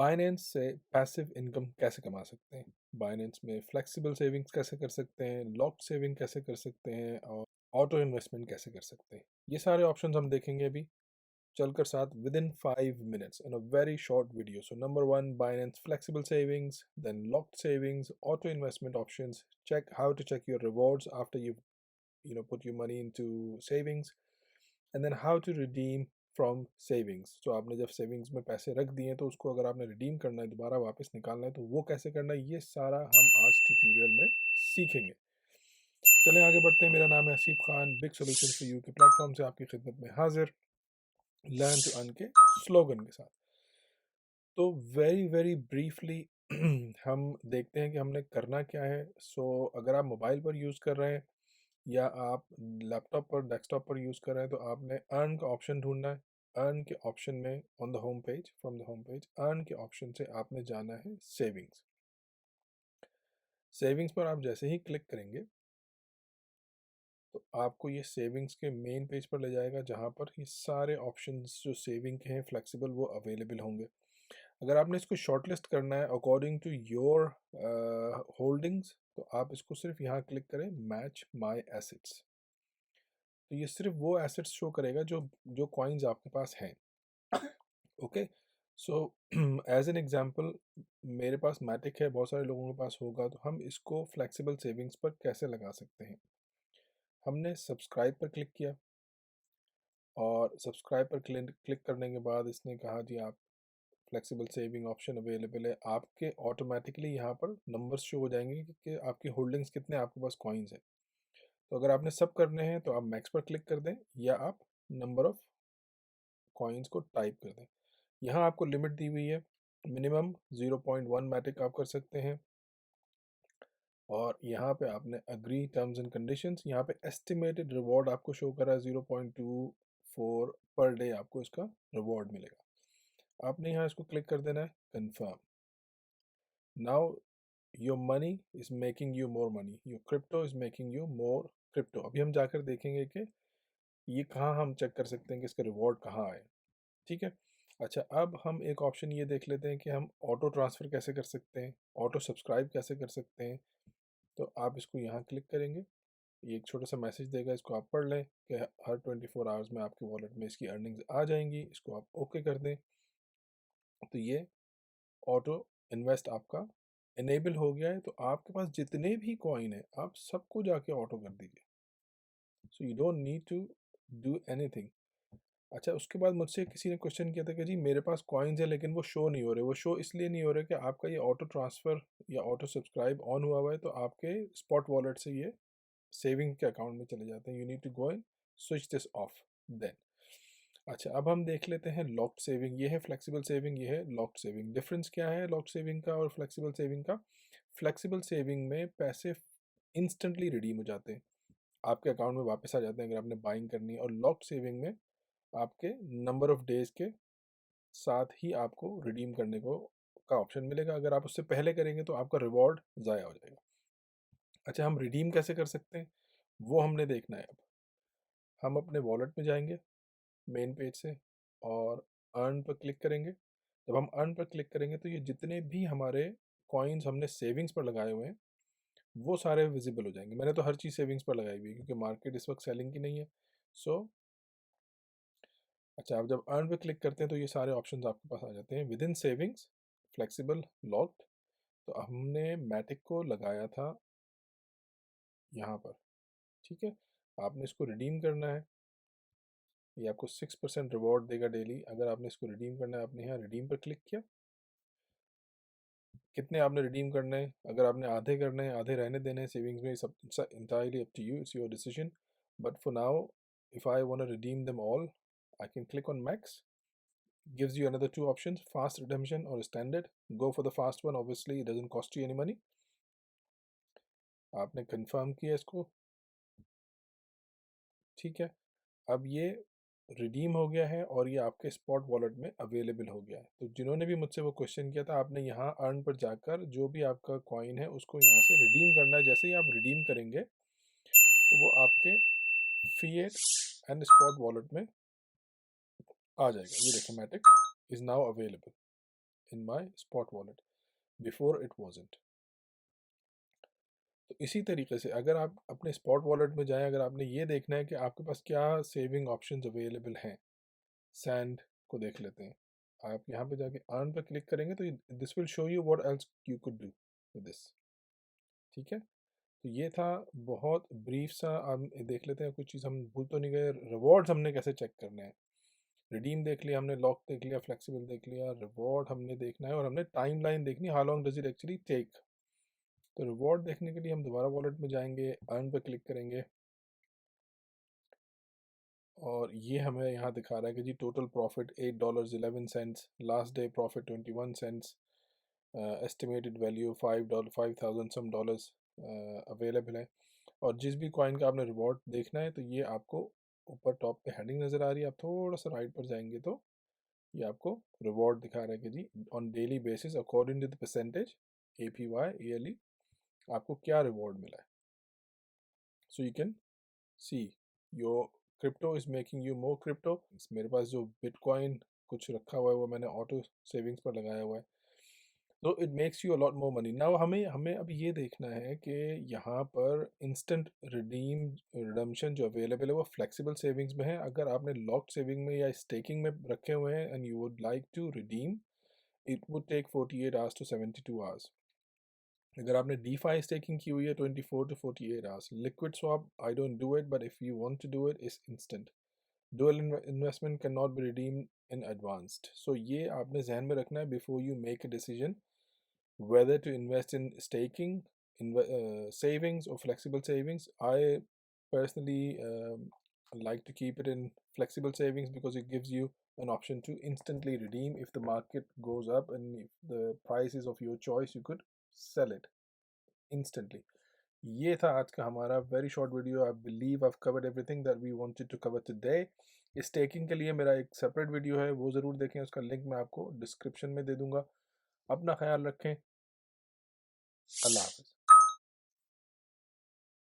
Binance से passive income कैसे कमा सकते हैं, बाइनेंस में फ्लेक्सिबल सेविंग्स कैसे कर सकते हैं, लॉक्ड सेविंग कैसे कर सकते हैं और ऑटो इन्वेस्टमेंट कैसे कर सकते हैं, ये सारे ऑप्शंस हम देखेंगे अभी चलकर साथ within 5 minutes in a very short video. So number one, Binance flexible savings, then locked savings, auto investment options, check how to check your rewards after you put your money into savings, and then how to redeem from savings. तो आपने जब savings में पैसे रख दिए तो उसको अगर आपने रिडीम करना है, दोबारा वापस निकालना है, तो वो कैसे करना है, ये सारा हम आज ट्यूटोरियल में सीखेंगे. चलें आगे बढ़ते हैं. मेरा नाम है Asif Khan, big solution for you के प्लेटफॉर्म से आपकी खिदमत में हाजिर, लर्न टू अर्न के स्लोगन के साथ. तो वेरी वेरी ब्रीफली हम देखते हैं कि हमने करना क्या है. अगर आप मोबाइल पर यूज़ कर रहे हैं या आप लैपटॉप पर, डेस्कटॉप पर यूज़ कर रहे हैं, तो आपने अर्न का ऑप्शन ढूंढना है. अर्न के ऑप्शन में on the home page, from the home page earn के ऑप्शन से आपने जाना है सेविंग्स. सेविंग्स पर आप जैसे ही क्लिक करेंगे तो आपको ये सेविंग्स के मेन पेज पर ले जाएगा, जहाँ पर ये सारे ऑप्शंस जो सेविंग के हैं फ्लेक्सिबल, वो अवेलेबल होंगे. अगर आपने इसको शॉर्टलिस्ट करना है अकॉर्डिंग टू योर होल्डिंग्स, तो आप इसको सिर्फ यहाँ क्लिक करें, मैच माय एसेट्स. तो ये सिर्फ वो एसेट्स शो करेगा जो जो कॉइन्स आपके पास हैं. Okay. So as an example, मेरे पास मैटिक है, बहुत सारे लोगों के पास होगा, तो हम इसको फ्लेक्सिबल सेविंग्स पर कैसे लगा सकते हैं. हमने सब्सक्राइब पर क्लिक किया और सब्सक्राइब पर क्लिक करने के बाद इसने कहा जी आप फ्लेक्सिबल सेविंग ऑप्शन अवेलेबल है. आपके ऑटोमेटिकली यहाँ पर नंबर्स शो हो जाएंगे कि आपकी होल्डिंग्स कितने, आपके पास कॉइन्स हैं. तो अगर आपने सब करने हैं तो आप मैक्स पर क्लिक कर दें या आप नंबर ऑफ कॉइन्स को टाइप कर दें. यहाँ आपको लिमिट दी हुई है, मिनिमम 0.1 मैटिक आप कर सकते हैं. और यहाँ पे आपने अग्री टर्म्स एंड कंडीशंस, यहाँ पे एस्टिमेटेड रिवॉर्ड आपको शो कर रहा है 0.24 पर डे आपको इसका रिवॉर्ड मिलेगा. आपने यहाँ इसको क्लिक कर देना है, confirm. Now your money is making you more money, your crypto is making you more crypto. अभी हम जाकर देखेंगे कि ये कहाँ हम चेक कर सकते हैं कि इसका रिवॉर्ड कहाँ आए. ठीक है. अच्छा, अब हम एक ऑप्शन ये देख लेते हैं कि हम ऑटो ट्रांसफ़र कैसे कर सकते हैं, ऑटो सब्सक्राइब कैसे कर सकते हैं. तो आप इसको यहाँ क्लिक करेंगे, ये एक छोटा सा मैसेज देगा, इसको आप पढ़ लें कि हर 24 आवर्स में आपके वॉलेट में इसकी अर्निंग्स आ जाएंगी. इसको आप ओके कर दें. तो ये ऑटो इन्वेस्ट आपका इनेबल हो गया है. तो आपके पास जितने भी कॉइन है आप सबको जाके ऑटो कर दीजिए. So you don't need to do anything. अच्छा, उसके बाद मुझसे किसी ने क्वेश्चन किया था कि जी मेरे पास कॉइन्स है लेकिन वो शो नहीं हो रहे. वो शो इसलिए नहीं हो रहे कि आपका ये ऑटो ट्रांसफ़र या ऑटो सब्सक्राइब ऑन हुआ हुआ है, तो आपके स्पॉट वॉलेट से ये सेविंग के अकाउंट में चले जाते हैं. You need to go and switch this off then. अच्छा, अब हम देख लेते हैं लॉक्ड सेविंग. ये है फ्लेक्सिबल सेविंग, ये है लॉक्ड सेविंग. डिफरेंस क्या है लॉक्ड सेविंग का और फ्लेक्सिबल सेविंग का? फ्लेक्सिबल सेविंग में पैसे इंस्टेंटली रिडीम हो जाते हैं, आपके अकाउंट में वापस आ जाते हैं अगर आपने बाइंग करनी है. और लॉक्ड सेविंग में आपके नंबर ऑफ डेज के साथ ही आपको रिडीम करने को का ऑप्शन मिलेगा. अगर आप उससे पहले करेंगे तो आपका रिवॉर्ड ज़ाया हो जाएगा. अच्छा, हम रिडीम कैसे कर सकते हैं वो हमने देखना है. अब हम अपने वॉलेट में जाएंगे मेन पेज से और अर्न पर क्लिक करेंगे. जब हम अर्न पर क्लिक करेंगे तो ये जितने भी हमारे कॉइन्स हमने सेविंग्स पर लगाए हुए हैं वो सारे विजिबल हो जाएंगे. मैंने तो हर चीज़ सेविंग्स पर लगाई हुई है क्योंकि मार्केट इस वक्त सेलिंग की नहीं है. सो अच्छा, आप जब अर्न पे क्लिक करते हैं तो ये सारे ऑप्शंस आपके पास आ जाते हैं with in savings, flexible, locked. तो हमने मैटिक को लगाया था यहाँ पर. ठीक है. आपने इसको रिडीम करना है, ये आपको 6% रिवॉर्ड देगा डेली. अगर आपने इसको रिडीम करना है, आपने यहाँ रिडीम पर क्लिक किया. कितने आपने रिडीम करने हैं, अगर आपने आधे करने हैं, आधे रहने देने हैं सेविंग्स में, सब entirely up to you, it's your decision. But for now if I want to redeem them all, I can click on max. Gives you another two options, fast redemption or standard. Go for the fast one, obviously it doesn't cost you any money. आपने confirm किया इसको. ठीक है. अब ये redeem हो गया है और ये आपके स्पॉट वॉलेट में अवेलेबल हो गया है. तो जिन्होंने भी मुझसे वो क्वेश्चन किया था, आपने यहाँ अर्न पर जाकर जो भी आपका कॉइन है उसको यहाँ से रिडीम करना है. जैसे ही आप रिडीम करेंगे तो वो आपके फिएट एंड स्पॉट वॉलेट में आ जाएगा. ये देखो, Matic is now available in my spot wallet. Before it wasn't. तो इसी तरीके से अगर आप अपने स्पॉट वॉलेट में जाएं, अगर आपने ये देखना है कि आपके पास क्या सेविंग ऑप्शंस अवेलेबल हैं, सैंड को देख लेते हैं। आप यहाँ पे जाके अर्न पे क्लिक करेंगे तो this will show you what else you could do with this. ठीक है, तो ये था बहुत ब्रीफ सा। हम देख लेते हैं कुछ चीज़ हम भूल तो नहीं गए। रिवॉर्ड्स हमने कैसे चेक करने हैं। रिडीम देख लिया हमने, लॉक देख लिया, फ्लेक्सिबल देख लिया, रिवॉर्ड हमने देखना है और हमने टाइम लाइन देखनी, how long does it actually take. तो रिवॉर्ड देखने के लिए हम दोबारा वॉलेट में जाएंगे, अर्न पे क्लिक करेंगे और ये हमें यहाँ दिखा रहा है कि जी total profit $8.11, last day profit 21 cents, estimated value $5, 5,000 some dollars available है। और जिस भी कॉइन का आपने रिवॉर्ड देखना है तो ये आपको ऊपर टॉप पे हेडिंग नज़र आ रही है। आप थोड़ा सा राइट पर जाएंगे तो ये आपको रिवॉर्ड दिखा रहा है कि जी on daily basis according to the percentage APY yearly आपको क्या रिवॉर्ड मिला है। So you can see your crypto is making you more crypto. मेरे पास जो बिटकॉइन कुछ रखा हुआ है वो मैंने ऑटो सेविंग्स पर लगाया हुआ है, तो it makes you a lot more money. Now हमें हमें अब ये देखना है कि यहाँ पर इंस्टेंट रिडम्शन जो अवेलेबल है वो फ्लेक्सिबल सेविंग्स में है। अगर आपने लॉक्ड सेविंग में या स्टेकिंग में रखे हुए हैं and you would like to redeem, it would take 48 hours to 72 hours. अगर आपने DeFi स्टेकिंग की हुई है 24 to 48 hours. Liquid swap I don't do it, but if you want to do it is instant. Dual investment can not be redeemed in advanced. So ये आपने जहन में रखना है before you make a decision whether to invest in staking, savings, or flexible savings. I personally like to keep it in flexible savings because it gives you an option to instantly redeem if the market goes up, and if the price is of your choice you could sell it instantly. ये था आज का हमारा very short video. I believe I covered everything that we wanted to cover today. Staking के लिए मेरा एक separate video है, वो ज़रूर देखें, उसका लिंक मैं आपको डिस्क्रिप्शन में दे दूंगा। अपना ख्याल रखें। अल्लाह हाफ़िज़।